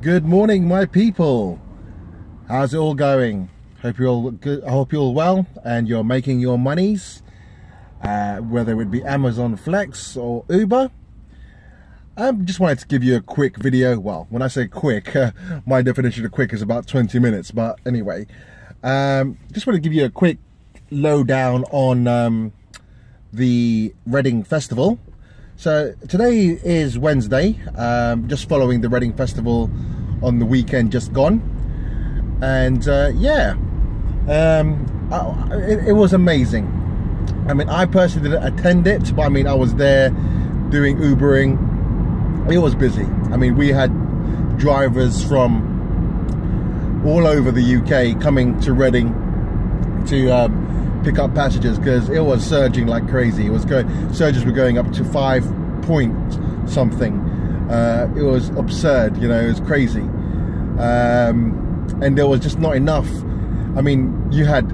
Good morning, my people. How's it all going? Hope you're all good. I hope you're all well and you're making your monies, whether it be Amazon Flex or Uber. I just wanted to give you a quick video. Well, when I say quick, my definition of quick is about 20 minutes. But anyway, just want to give you a quick lowdown on the Reading Festival. So today is Wednesday, just following the Reading Festival on the weekend just gone, and yeah, it was amazing. I mean, I personally didn't attend it, but I mean, I was there doing Ubering. It was busy. I mean, we had drivers from all over the UK coming to Reading to pick up passengers because it was surging like crazy. It was surges were going up to 5 point something. It was absurd, you know, it was crazy. And there was just not enough. I mean, you had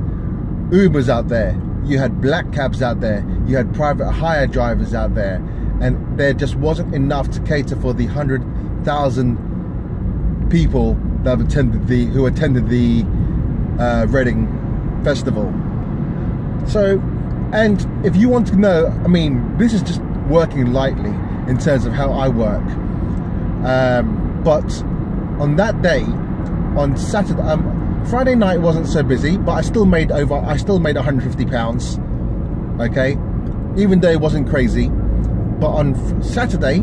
Ubers out there, you had black cabs out there, you had private hire drivers out there, and there just wasn't enough to cater for the 100,000 people that who attended the Reading Festival. So, and if you want to know, I mean, this is just working lightly in terms of how I work. But on that day, on Saturday, Friday night wasn't so busy, but I still made £150. Okay, even though it wasn't crazy. But on Saturday,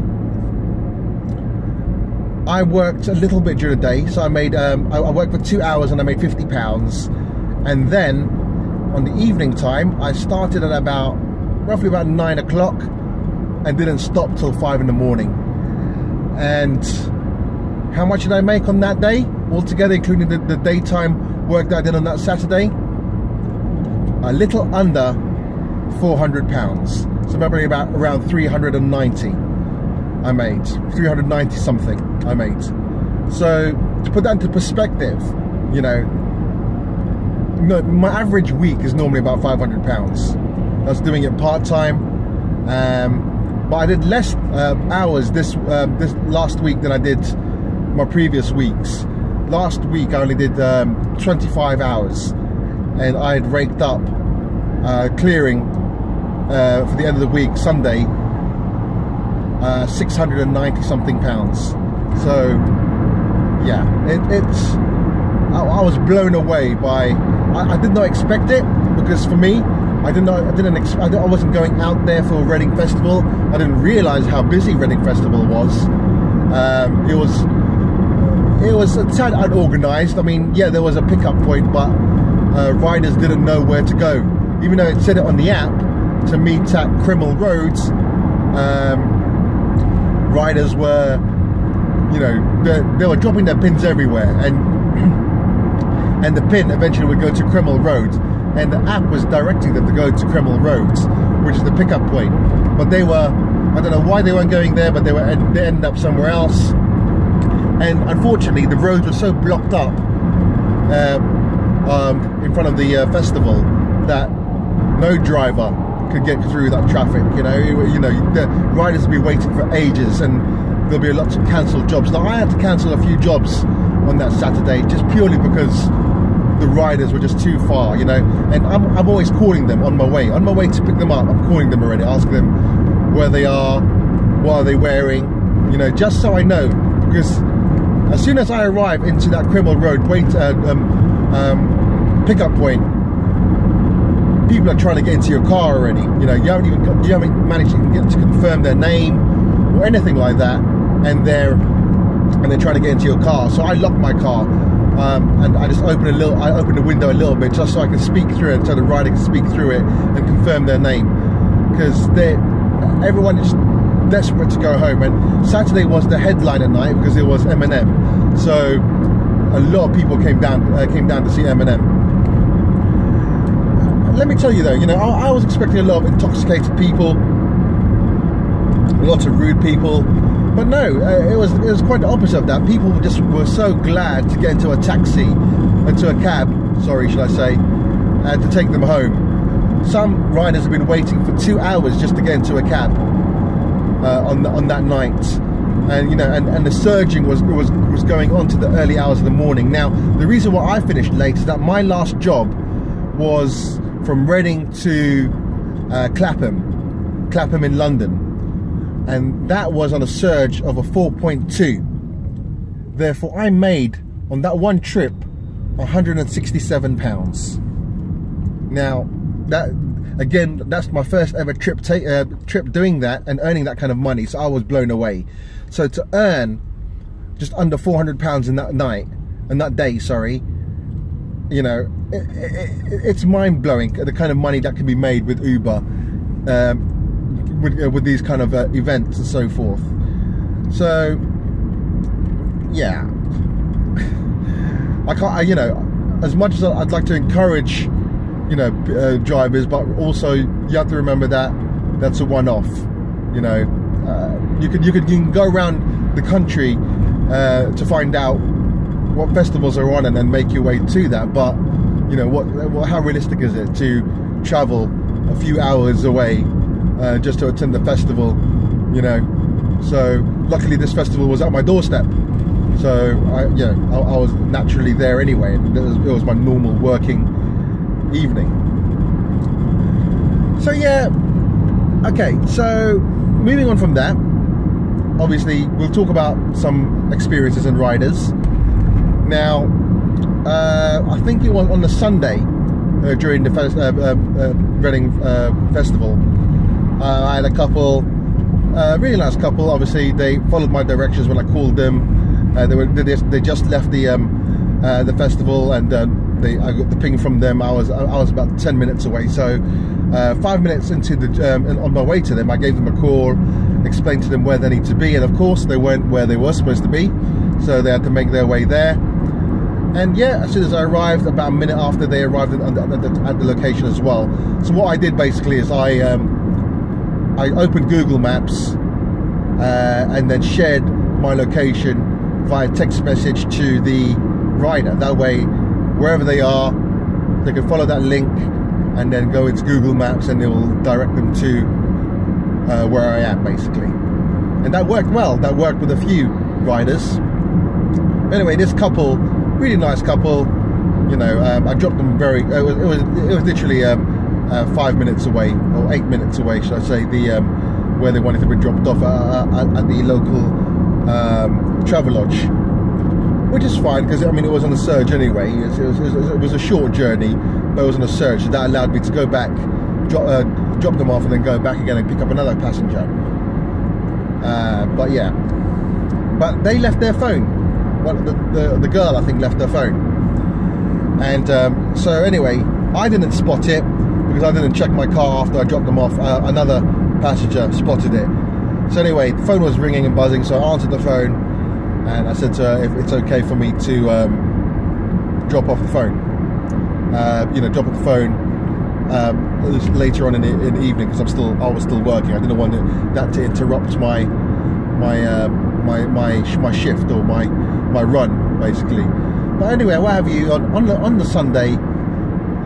I worked a little bit during the day, so I made I worked for 2 hours and I made £50. And then on the evening time, I started at roughly about 9 o'clock and didn't stop till 5 in the morning. And how much did I make on that day altogether, including the daytime work that I did on that Saturday? A little under £400. So probably about around 390 I made. 390 something I made. So to put that into perspective, you know, my average week is normally about £500. I was doing it part-time, but I did less hours this last week than I did my previous weeks. Last week I only did 25 hours, and I had raked up clearing for the end of the week, Sunday, 690 something pounds. So yeah, I was blown away by. I did not expect it, because for me, I wasn't going out there for a Reading Festival. I didn't realise how busy Reading Festival was. It was a tad unorganised. I mean, yeah, there was a pickup point, but riders didn't know where to go. Even though it said it on the app to meet at Crimmel Roads, riders were, you know, they were dropping their pins everywhere, and the pin eventually would go to Crimmel Road, and the app was directing them to go to Crimmel Roads, which is the pickup point. But they were, I don't know why they weren't going there, but they ended up somewhere else. And unfortunately, the roads were so blocked up in front of the festival that no driver could get through that traffic. You know, the riders will be waiting for ages, and there'll be lots of cancelled jobs. Now, I had to cancel a few jobs on that Saturday just purely because the riders were just too far, you know. And I'm always calling them on my way to pick them up. I'm calling them already, asking them where they are, what are they wearing, you know, just so I know. Because as soon as I arrive into that Crimmel Road pickup point, people are trying to get into your car already. You know, you haven't managed to get to confirm their name or anything like that, and they're trying to get into your car. So I locked my car, and I just opened the window a little bit just so I can speak through it, so the rider can speak through it and confirm their name, because everyone is desperate to go home. And Saturday was the headliner night because it was Eminem, so a lot of people came down to see Eminem. Let me tell you though, you know, I was expecting a lot of intoxicated people, lots of rude people, but no, it was quite the opposite of that. People were so glad to get into a taxi, into a cab, sorry, should I say, and to take them home. Some riders have been waiting for 2 hours just to get into a cab on that night. and you know, and the surging was going on to the early hours of the morning. Now, the reason why I finished late is that my last job was from Reading to Clapham in London, and that was on a surge of a 4.2. Therefore, I made on that one trip £167. Now, that again, that's my first ever trip doing that and earning that kind of money, so I was blown away. So to earn just under £400 in that day, sorry, you know, it's mind-blowing the kind of money that can be made with Uber, with these kind of events and so forth. So yeah, you know, as much as I'd like to encourage, you know, drivers, but also you have to remember that that's a one-off. You know, you can go around the country to find out what festivals are on and then make your way to that. But you know, how realistic is it to travel a few hours away just to attend the festival? You know, so luckily this festival was at my doorstep. So I was naturally there anyway. It was my normal working evening. So yeah, okay, so moving on from that, obviously we'll talk about some experiences and riders. Now, I think it was on the Sunday during the Reading Festival, I had a couple, really nice couple. Obviously they followed my directions when I called them. They just left the festival, and I got the ping from them. I was about 10 minutes away, so 5 minutes into on my way to them, I gave them a call, explained to them where they need to be, and of course they weren't where they were supposed to be, so they had to make their way there. And yeah, as soon as I arrived, about a minute after they arrived at the location as well. So what I did basically is I opened Google Maps and then shared my location via text message to the rider. That way, wherever they are, they can follow that link and then go into Google Maps, and it will direct them to where I am, basically. And that worked well. That worked with a few riders. Anyway, this couple, really nice couple. You know, I dropped them very. It was literally 5 minutes away, or 8 minutes away, should I say, where they wanted to be dropped off at the local Travelodge, which is fine because I mean it was on a surge anyway. It was a short journey, but it was on a surge, so that allowed me to go back, drop them off, and then go back again and pick up another passenger. But yeah, but they left their phone. Well, the girl, I think, left their phone, and so anyway, I didn't spot it because I didn't check my car after I dropped them off. Another passenger spotted it. So anyway, the phone was ringing and buzzing, so I answered the phone, and I said to her if it's okay for me to drop off the phone. You know, drop off the phone later on in the evening, because I was still working. I didn't want that to interrupt my shift or my run, basically. But anyway, what have you, on the Sunday,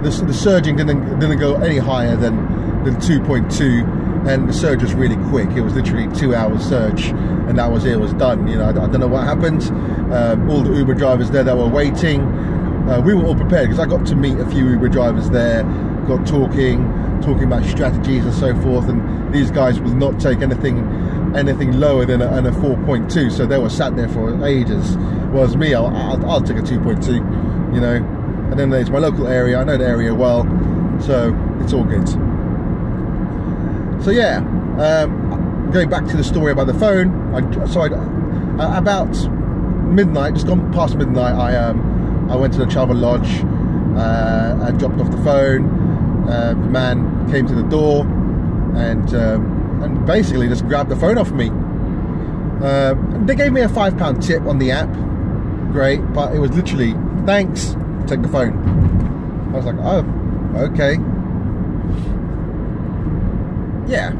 the surging didn't go any higher than 2.2. And the surge was really quick. It was literally 2 hours surge, and that was it. It was done. You know, I don't know what happened. All the Uber drivers there that were waiting, we were all prepared because I got to meet a few Uber drivers there. Got talking about strategies and so forth. And these guys would not take anything lower than a 4.2. So they were sat there for ages. Whereas me, I'll take a 2.2. You know, and then there's my local area. I know the area well, so it's all good. So yeah, going back to the story about the phone, about midnight, just gone past midnight, I went to the Travelodge, I dropped off the phone. The man came to the door and basically just grabbed the phone off me. They gave me a £5 tip on the app, great, but it was literally, thanks, take the phone. I was like, oh, okay. Yeah,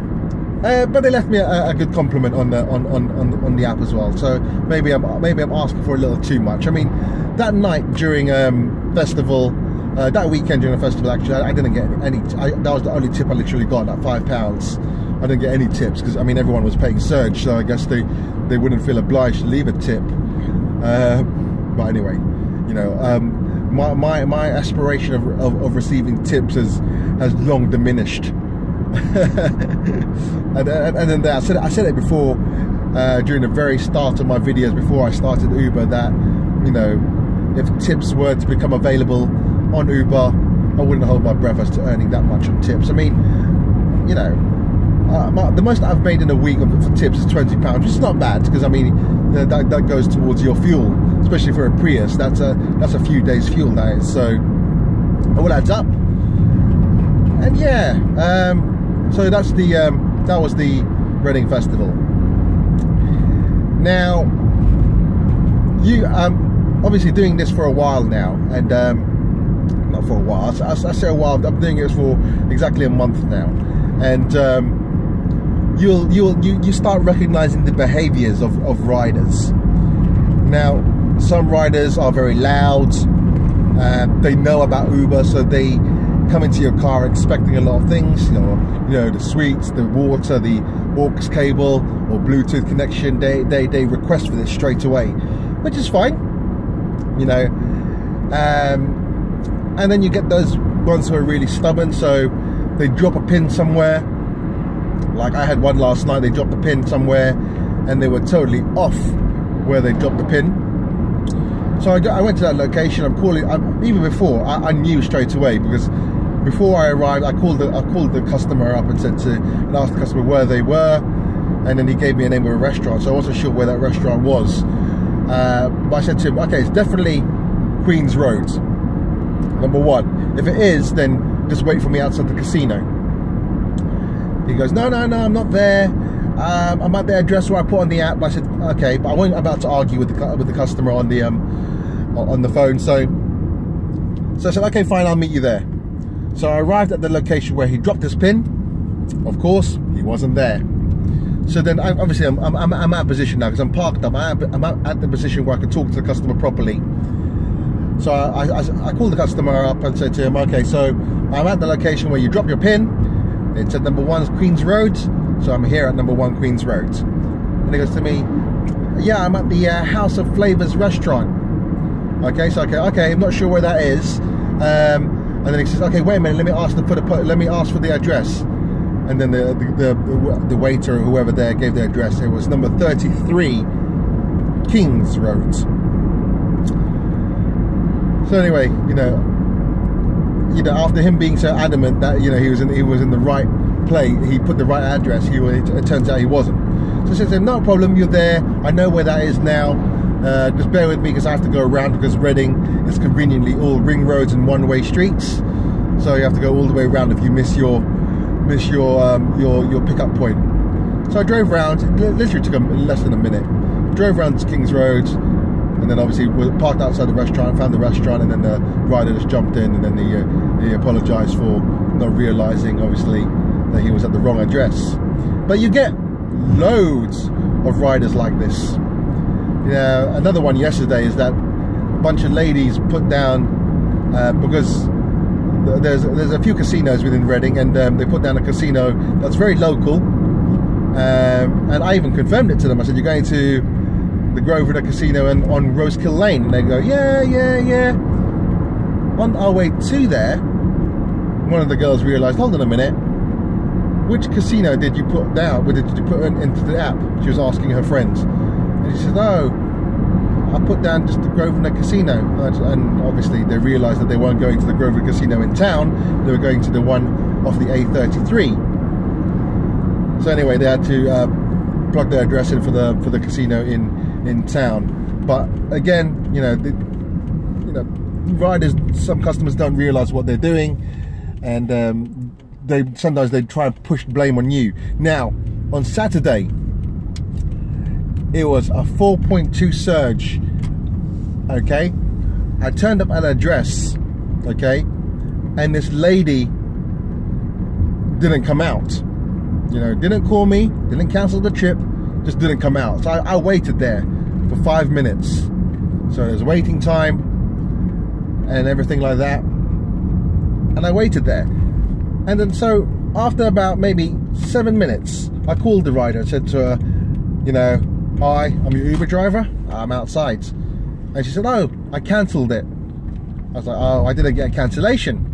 but they left me a good compliment on the app as well. So maybe I'm asking for a little too much. I mean, that night during festival, That weekend during the festival, actually, I didn't get any. That was the only tip I literally got, that £5. I didn't get any tips because, I mean, everyone was paying surge, so I guess they wouldn't feel obliged to leave a tip. But anyway, you know, my aspiration of receiving tips has long diminished. and then I said it before during the very start of my videos before I started Uber, that, you know, if tips were to become available on Uber, I wouldn't hold my breath as to earning that much on tips. I mean, you know, the most I've made in a week for tips is £20, which is not bad, because I mean that goes towards your fuel, especially for a Prius. That's a few days fuel, that is. So it all adds up. And yeah, so that's the that was the Reading Festival. Now, you obviously doing this for a while now, and not for a while. I say a while. I'm doing it for exactly a month now, and you start recognizing the behaviors of riders. Now, some riders are very loud. They know about Uber, so they come into your car expecting a lot of things. You know, the sweets, the water, the aux cable or Bluetooth connection. They request for this straight away, which is fine. You know, and then you get those ones who are really stubborn, so they drop a pin somewhere. Like I had one last night, they dropped a pin somewhere and they were totally off where they dropped the pin. So I went to that location. I'm calling, even before, I knew straight away, because before I arrived, I called the customer up and asked the customer where they were, and then he gave me a name of a restaurant, so I wasn't sure where that restaurant was. But I said to him, okay, it's definitely Queen's Road, number one. If it is, then just wait for me outside the casino. He goes, no, I'm not there. I'm at the address where I put on the app. I said, okay, but I wasn't about to argue with the customer on the phone. So I said, okay, fine, I'll meet you there. So I arrived at the location where he dropped his pin. Of course, he wasn't there. So then, obviously, I'm at a position now because I'm parked up. I'm at the position where I can talk to the customer properly. So I called the customer up and said to him, okay, so I'm at the location where you dropped your pin. It said number 1 is Queen's Road, so I'm here at number 1 Queen's Road. And he goes to me, yeah, I'm at the House of Flavors restaurant. Okay, so okay, I'm not sure where that is. And then he says, okay, wait a minute, let me ask for the address. And then the waiter or whoever there gave the address. It was number 33 King's Road. So anyway, you know, after him being so adamant that, you know, he was in the right place, he put the right address, it turns out he wasn't. So I said, no problem, you're there, I know where that is now, just bear with me because I have to go around, because Reading is conveniently all ring roads and one-way streets, so you have to go all the way around if you miss your pickup point. So I drove around, it literally took less than a minute, drove around to King's Road, and then obviously we parked outside the restaurant, found the restaurant, and then the rider just jumped in, and then he apologised for not realising, obviously, that he was at the wrong address. But you get loads of riders like this. You know, another one yesterday is that a bunch of ladies put down, because there's a few casinos within Reading, and they put down a casino that's very local, and I even confirmed it to them. I said, you're going to the Grosvenor Casino and on Rosekill Lane, and they go, yeah. On our way to there, one of the girls realised, hold on a minute, which casino did you put down? Did you put into the app? She was asking her friends, and she said, oh, I put down just the Grosvenor Casino. And obviously they realised that they weren't going to the Grosvenor Casino in town, they were going to the one off the A33. So anyway, they had to plug their address in for the casino in town. But again, you know, riders, some customers don't realise what they're doing, and sometimes they try and push blame on you. Now, on Saturday, it was a 4.2 surge. Okay, I turned up at an address, okay, and this lady didn't come out. You know, didn't call me, didn't cancel the trip, just didn't come out. So I waited there for 5 minutes. So there's waiting time and everything like that. and I waited there. And then so after about maybe 7 minutes, I called the rider and said to her, you know, hi, I'm your Uber driver, I'm outside. And she said, oh, I cancelled it. I was like, oh, I didn't get a cancellation.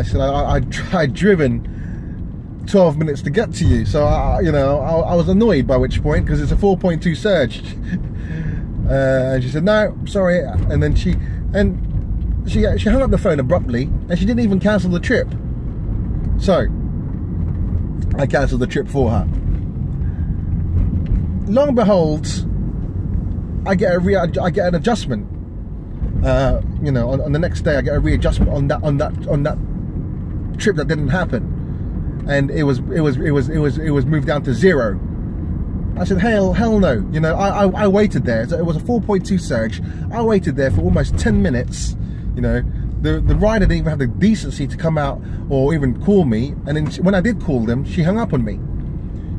She said, I'd driven 12 minutes to get to you, so you know, I was annoyed, by which point, because it's a 4.2 surge. And she said, no, sorry. And then she hung up the phone abruptly, and she didn't even cancel the trip. So I cancelled the trip for her. Long and behold, I get an adjustment. You know, on the next day, I get a readjustment on that trip that didn't happen. And it was moved down to 0. I said, hell no. You know, I waited there. It was a 4.2 surge. I waited there for almost 10 minutes. You know, the rider didn't even have the decency to come out or even call me. And then when I did call them, she hung up on me.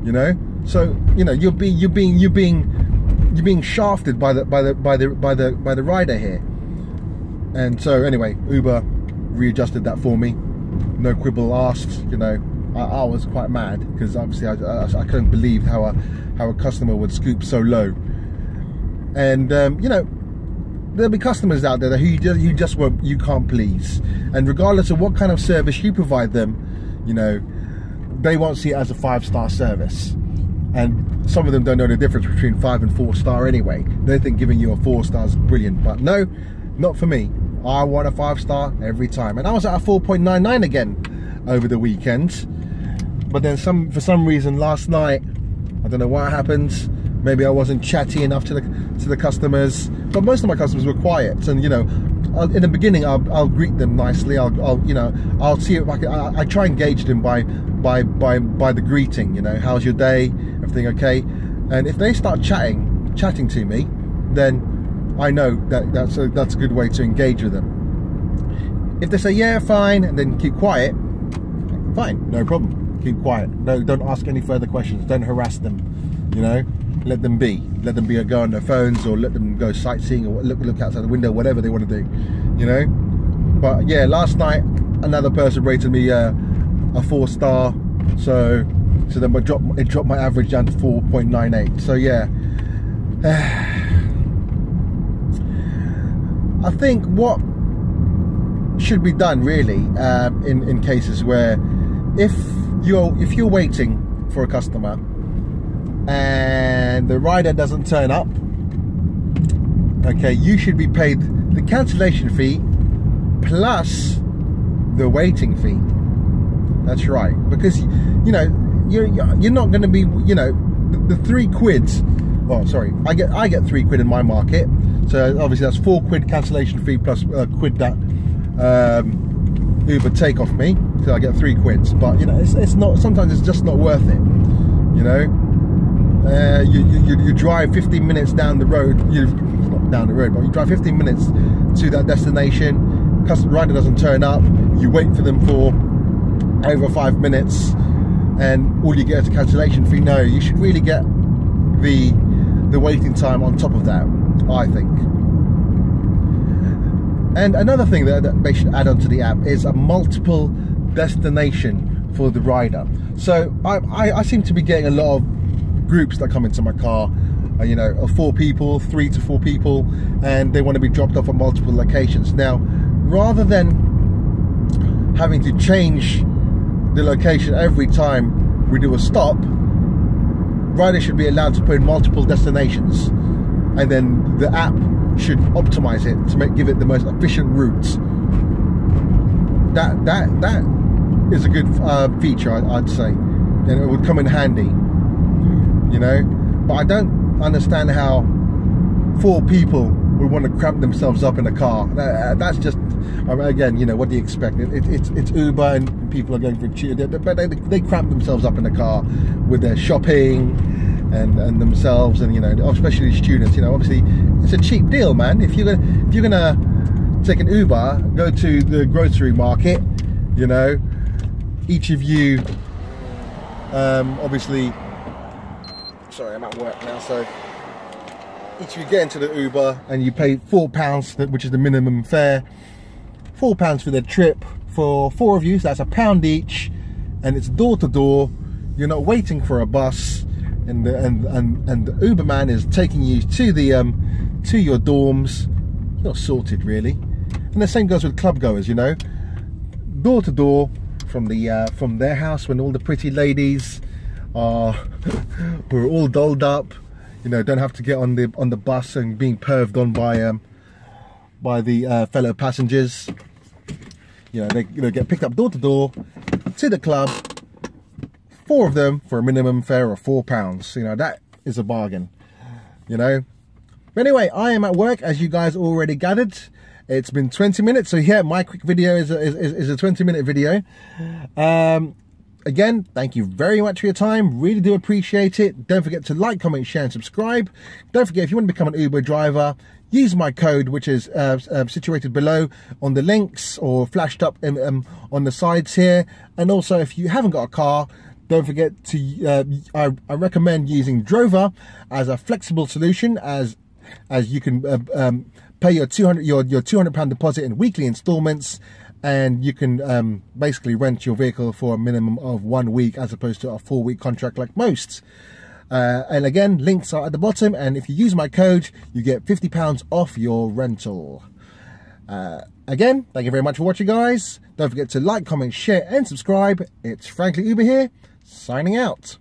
You know, so you know you're being shafted by the rider here. And so anyway, Uber readjusted that for me. No quibble asked. You know. I was quite mad because obviously I couldn't believe how a customer would scoop so low. And you know, there'll be customers out there who you can't please, and regardless of what kind of service you provide them, you know, they won't see it as a 5-star service. And some of them don't know the difference between 5 and 4 star anyway. They think giving you a 4 star is brilliant, but no, not for me. I want a 5-star every time. And I was at a 4.99 again over the weekend. But then for some reason last night, I don't know what happened. Maybe I wasn't chatty enough to the customers. But most of my customers were quiet. And you know, in the beginning, I'll greet them nicely. I'll see if I try and gauge them by the greeting. You know, how's your day? Everything okay? And if they start chatting to me, then I know that's a good way to engage with them. If they say yeah, fine, and then keep quiet, fine, no problem. Keep quiet. No, don't ask any further questions. Don't harass them. You know, let them be. Let them be. Go on their phones, or let them go sightseeing, or look outside the window, whatever they want to do. You know. But yeah, last night another person rated me a 4-star, so then it dropped my average down to 4.98. So yeah. I think what should be done really in cases where if you're waiting for a customer and the rider doesn't turn up, okay, you should be paid the cancellation fee plus the waiting fee. That's right, because you know you're not going to be, you know, the 3 quid. Well, sorry, I get 3 quid in my market, so obviously that's 4 quid cancellation fee plus quid that Uber take off me, so I get 3 quids. But you know, it's not. Sometimes it's just not worth it. You know, you drive 15 minutes down the road. Not down the road, but you drive 15 minutes to that destination. Customer rider doesn't turn up. You wait for them for over 5 minutes, and all you get is a cancellation fee. No, you should really get the waiting time on top of that, I think. And another thing that they should add onto the app is a multiple destination for the rider. So I seem to be getting a lot of groups that come into my car, you know, of 4 people, 3 to 4 people, and they want to be dropped off at multiple locations. Now, rather than having to change the location every time we do a stop, riders should be allowed to put in multiple destinations, and then the app should optimize it to give it the most efficient route. That is a good feature, I'd say, and it would come in handy, you know. But I don't understand how 4 people would want to cramp themselves up in a car. That's just, again, you know, what do you expect? It's Uber, and people are going for but they cramp themselves up in a car with their shopping and themselves, and you know, especially students. You know, obviously it's a cheap deal, man. If you're gonna take an Uber, go to the grocery market, you know, each of you obviously, sorry, I'm at work now, so each of you get into the Uber and you pay £4, which is the minimum fare, £4 for the trip for 4 of you, so that's £1 each, and it's door to door. You're not waiting for a bus, and the Uber man is taking you to the to your dorms. You're sorted, really. And the same goes with club goers, you know, door to door from their house, when all the pretty ladies are who are all dolled up, you know, don't have to get on the bus and being perved on by the fellow passengers. You know, they get picked up door to door to the club, 4 of them for a minimum fare of £4. You know, that is a bargain, you know. But anyway, I am at work, as you guys already gathered. It's been 20 minutes, so yeah, my quick video is a 20-minute video. Again, thank you very much for your time. Really do appreciate it. Don't forget to like, comment, share, and subscribe. Don't forget, if you want to become an Uber driver, use my code, which is situated below on the links or flashed up on the sides here. And also, if you haven't got a car, don't forget to, I recommend using Drover as a flexible solution, as you can pay your £200 deposit in weekly installments, and you can basically rent your vehicle for a minimum of 1 week as opposed to a 4-week contract like most. And again, links are at the bottom, and if you use my code, you get £50 off your rental. Again, thank you very much for watching, guys. Don't forget to like, comment, share, and subscribe. It's Frankly Uber here, signing out.